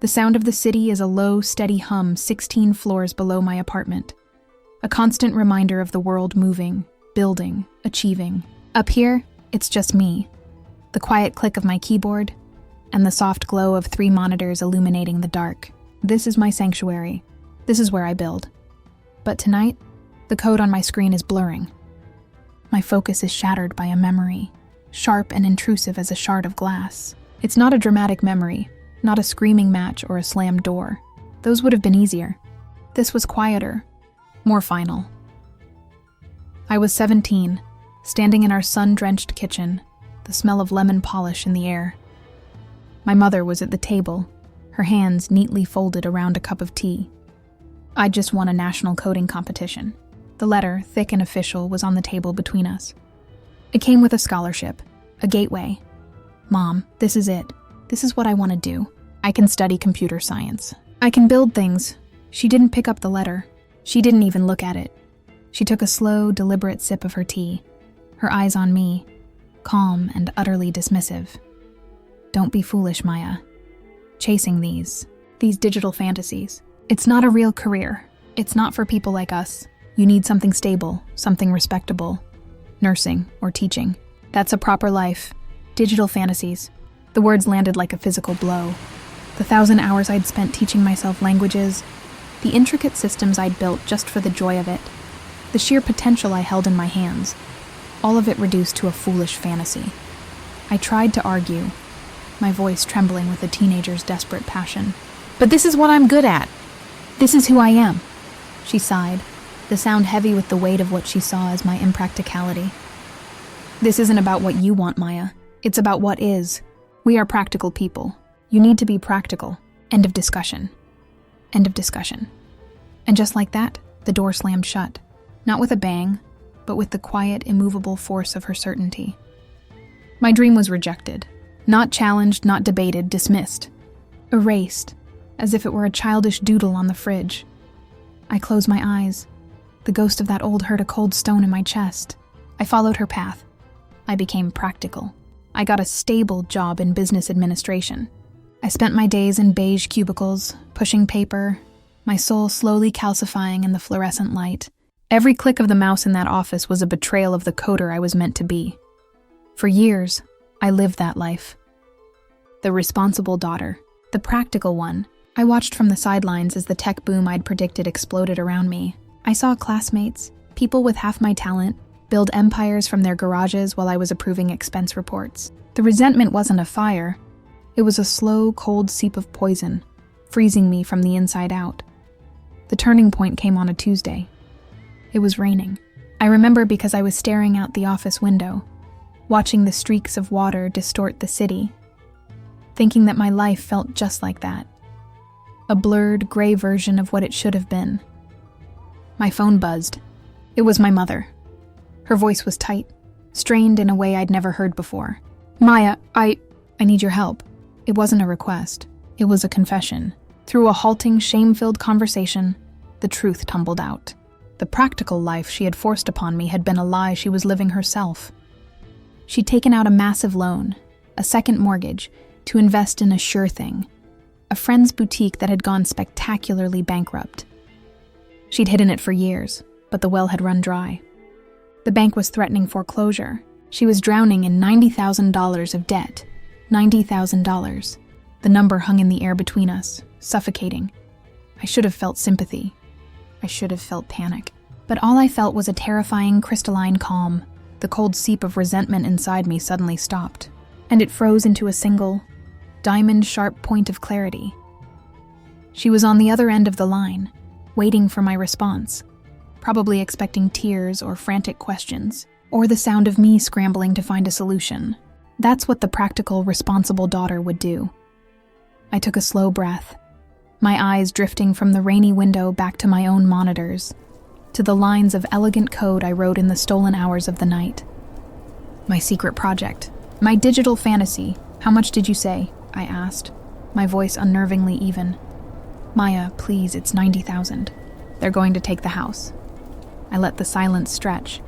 The sound of the city is a low, steady hum 16 floors below my apartment. A constant reminder of the world moving, building, achieving. Up here, it's just me. The quiet click of my keyboard, and the soft glow of 3 monitors illuminating the dark. This is my sanctuary. This is where I build. But tonight, the code on my screen is blurring. My focus is shattered by a memory, sharp and intrusive as a shard of glass. It's not a dramatic memory, not a screaming match or a slammed door. Those would have been easier. This was quieter, more final. I was 17, standing in our sun-drenched kitchen, the smell of lemon polish in the air. My mother was at the table, her hands neatly folded around a cup of tea. I'd just won a national coding competition. The letter, thick and official, was on the table between us. It came with a scholarship, a gateway. Mom, this is it. This is what I want to do. I can study computer science. I can build things. She didn't pick up the letter. She didn't even look at it. She took a slow, deliberate sip of her tea, her eyes on me, calm and utterly dismissive. Don't be foolish, Maya. Chasing these digital fantasies. It's not a real career. It's not for people like us. You need something stable, something respectable. Nursing or teaching. That's a proper life. Digital fantasies. The words landed like a physical blow. The 1,000 hours I'd spent teaching myself languages, the intricate systems I'd built just for the joy of it, the sheer potential I held in my hands, all of it reduced to a foolish fantasy. I tried to argue, my voice trembling with a teenager's desperate passion. But this is what I'm good at. This is who I am. She sighed, the sound heavy with the weight of what she saw as my impracticality. This isn't about what you want, Maya. It's about what is. We are practical people. You need to be practical. End of discussion. End of discussion. And just like that, the door slammed shut. Not with a bang, but with the quiet, immovable force of her certainty. My dream was rejected. Not challenged, not debated, dismissed. Erased, as if it were a childish doodle on the fridge. I closed my eyes. The ghost of that old hurt a cold stone in my chest. I followed her path. I became practical. I got a stable job in business administration. I spent my days in beige cubicles, pushing paper, my soul slowly calcifying in the fluorescent light. Every click of the mouse in that office was a betrayal of the coder I was meant to be. For years, I lived that life. The responsible daughter, the practical one. I watched from the sidelines as the tech boom I'd predicted exploded around me. I saw classmates, people with half my talent, build empires from their garages while I was approving expense reports. The resentment wasn't a fire. It was a slow, cold seep of poison, freezing me from the inside out. The turning point came on a Tuesday. It was raining. I remember because I was staring out the office window, watching the streaks of water distort the city, thinking that my life felt just like that. A blurred, gray version of what it should have been. My phone buzzed. It was my mother. Her voice was tight, strained in a way I'd never heard before. Maya, I need your help. It wasn't a request. It was a confession. Through a halting, shame-filled conversation, the truth tumbled out. The practical life she had forced upon me had been a lie she was living herself. She'd taken out a massive loan, a second mortgage, to invest in a sure thing, a friend's boutique that had gone spectacularly bankrupt. She'd hidden it for years, but the well had run dry. The bank was threatening foreclosure. She was drowning in $90,000 of debt. $90,000. The number hung in the air between us, suffocating. I should have felt sympathy. I should have felt panic. But all I felt was a terrifying, crystalline calm. The cold seep of resentment inside me suddenly stopped, and it froze into a single, diamond-sharp point of clarity. She was on the other end of the line, waiting for my response, probably expecting tears or frantic questions, or the sound of me scrambling to find a solution. That's what the practical, responsible daughter would do. I took a slow breath, my eyes drifting from the rainy window back to my own monitors, to the lines of elegant code I wrote in the stolen hours of the night. My secret project, my digital fantasy. How much did you say? I asked, my voice unnervingly even. Maya, please, it's 90,000. They're going to take the house. I let the silence stretch,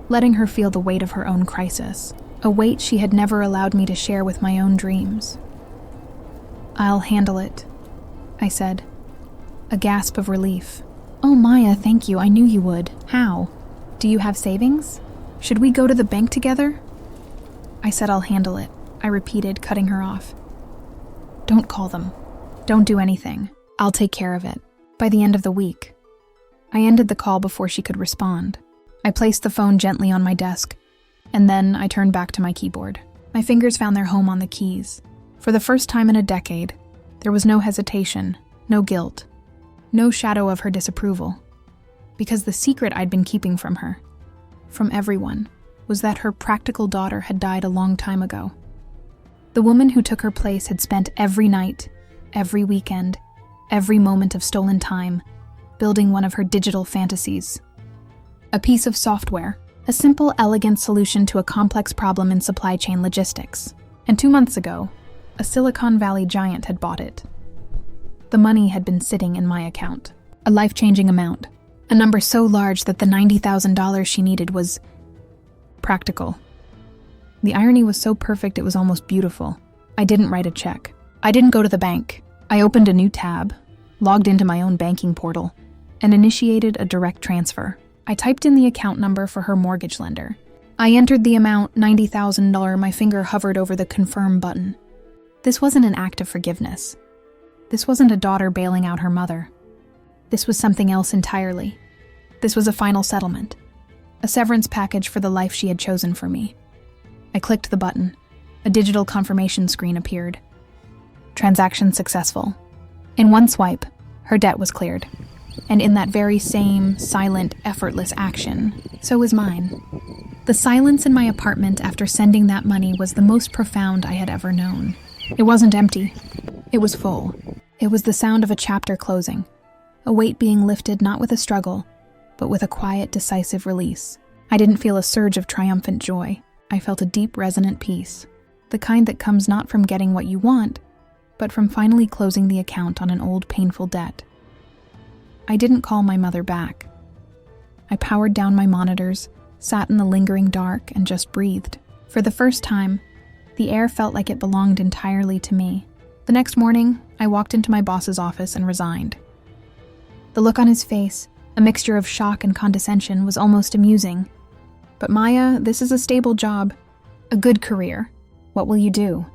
letting her feel the weight of her own crisis, a weight she had never allowed me to share with my own dreams. I'll handle it. I said. A gasp of relief. Oh, Maya, thank you. I knew you would. How? Do you have savings? Should we go to the bank together? I said I'll handle it, I repeated, cutting her off. Don't call them. Don't do anything. I'll take care of it. By the end of the week. I ended the call before she could respond. I placed the phone gently on my desk, and then I turned back to my keyboard. My fingers found their home on the keys. For the first time in a decade, there was no hesitation, no guilt, no shadow of her disapproval. Because the secret I'd been keeping from her, from everyone, was that her practical daughter had died a long time ago. The woman who took her place had spent every night, every weekend, every moment of stolen time, building one of her digital fantasies. A piece of software, a simple, elegant solution to a complex problem in supply chain logistics. And 2 months ago, a Silicon Valley giant had bought it. The money had been sitting in my account. A life-changing amount. A number so large that the $90,000 she needed was practical. The irony was so perfect it was almost beautiful. I didn't write a check. I didn't go to the bank. I opened a new tab, logged into my own banking portal, and initiated a direct transfer. I typed in the account number for her mortgage lender. I entered the amount, $90,000. My finger hovered over the confirm button. This wasn't an act of forgiveness. This wasn't a daughter bailing out her mother. This was something else entirely. This was a final settlement. A severance package for the life she had chosen for me. I clicked the button. A digital confirmation screen appeared. Transaction successful. In one swipe, her debt was cleared. And in that very same, silent, effortless action, so was mine. The silence in my apartment after sending that money was the most profound I had ever known. It wasn't empty. It was full. It was the sound of a chapter closing, a weight being lifted not with a struggle, but with a quiet, decisive release. I didn't feel a surge of triumphant joy. I felt a deep, resonant peace, the kind that comes not from getting what you want, but from finally closing the account on an old, painful debt. I didn't call my mother back. I powered down my monitors, sat in the lingering dark, and just breathed. For the first time, the air felt like it belonged entirely to me. The next morning, I walked into my boss's office and resigned. The look on his face, a mixture of shock and condescension, was almost amusing. But Maya, this is a stable job, a good career. What will you do?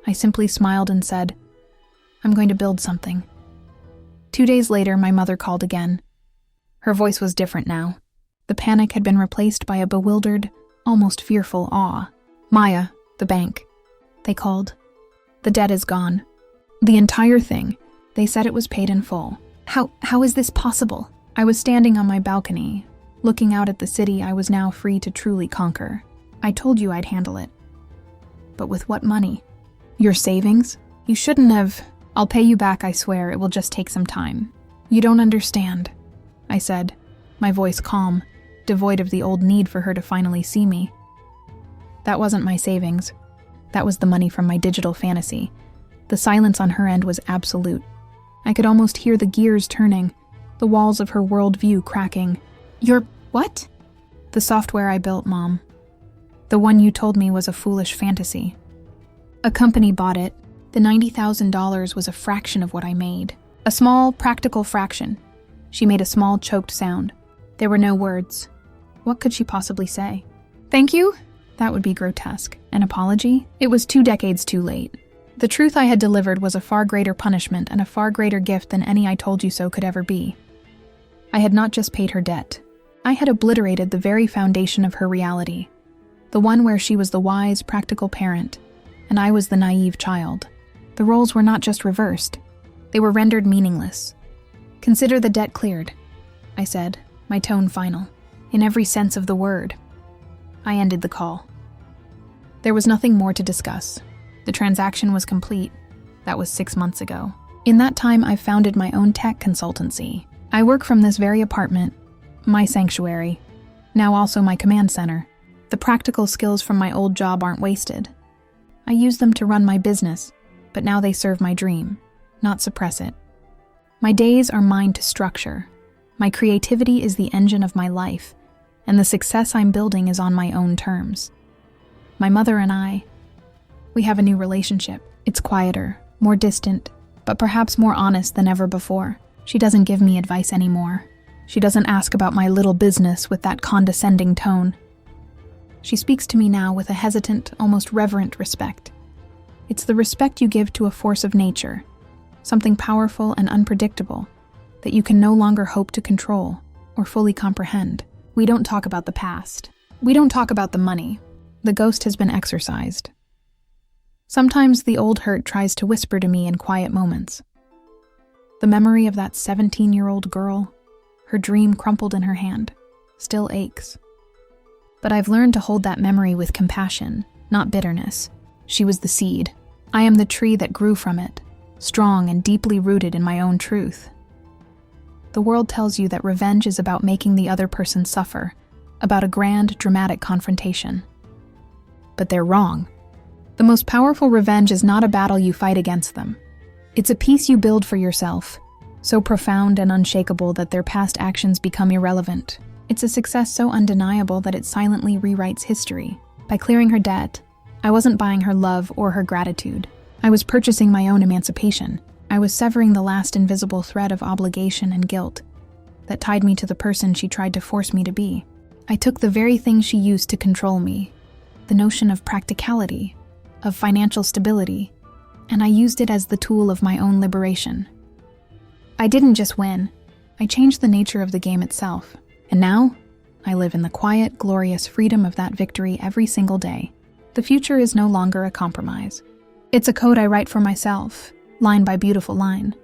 I simply smiled and said, I'm going to build something. 2 days later, my mother called again. Her voice was different now. The panic had been replaced by a bewildered, almost fearful awe. Maya, the bank. They called. The debt is gone. The entire thing. They said it was paid in full. How is this possible? I was standing on my balcony, looking out at the city I was now free to truly conquer. I told you I'd handle it. But with what money? Your savings? You shouldn't have. I'll pay you back, I swear. It will just take some time. You don't understand, I said, my voice calm, devoid of the old need for her to finally see me. That wasn't my savings. That was the money from my digital fantasy. The silence on her end was absolute. I could almost hear the gears turning, the walls of her worldview cracking. Your what? The software I built, Mom. The one you told me was a foolish fantasy. A company bought it. The $90,000 was a fraction of what I made. A small, practical fraction. She made a small, choked sound. There were no words. What could she possibly say? Thank you? That would be grotesque. An apology? It was 2 decades too late. The truth I had delivered was a far greater punishment and a far greater gift than any I told you so could ever be. I had not just paid her debt. I had obliterated the very foundation of her reality. The one where she was the wise, practical parent, and I was the naive child. The roles were not just reversed. They were rendered meaningless. Consider the debt cleared, I said, my tone final. In every sense of the word. I ended the call. There was nothing more to discuss. The transaction was complete. That was 6 months ago. In that time, I founded my own tech consultancy. I work from this very apartment, my sanctuary, now also my command center. The practical skills from my old job aren't wasted. I use them to run my business, but now they serve my dream, not suppress it. My days are mine to structure. My creativity is the engine of my life, and the success I'm building is on my own terms. My mother and I, we have a new relationship. It's quieter, more distant, but perhaps more honest than ever before. She doesn't give me advice anymore. She doesn't ask about my little business with that condescending tone. She speaks to me now with a hesitant, almost reverent respect. It's the respect you give to a force of nature, something powerful and unpredictable that you can no longer hope to control or fully comprehend. We don't talk about the past. We don't talk about the money. The ghost has been exorcised. Sometimes the old hurt tries to whisper to me in quiet moments. The memory of that 17-year-old girl, her dream crumpled in her hand, still aches. But I've learned to hold that memory with compassion, not bitterness. She was the seed. I am the tree that grew from it, strong and deeply rooted in my own truth. The world tells you that revenge is about making the other person suffer, about a grand, dramatic confrontation. But they're wrong. The most powerful revenge is not a battle you fight against them. It's a peace you build for yourself, so profound and unshakable that their past actions become irrelevant. It's a success so undeniable that it silently rewrites history. By clearing her debt, I wasn't buying her love or her gratitude. I was purchasing my own emancipation. I was severing the last invisible thread of obligation and guilt that tied me to the person she tried to force me to be. I took the very thing she used to control me, the notion of practicality, of financial stability, and I used it as the tool of my own liberation. I didn't just win, I changed the nature of the game itself. And now, I live in the quiet, glorious freedom of that victory every single day. The future is no longer a compromise. It's a code I write for myself, line by beautiful line.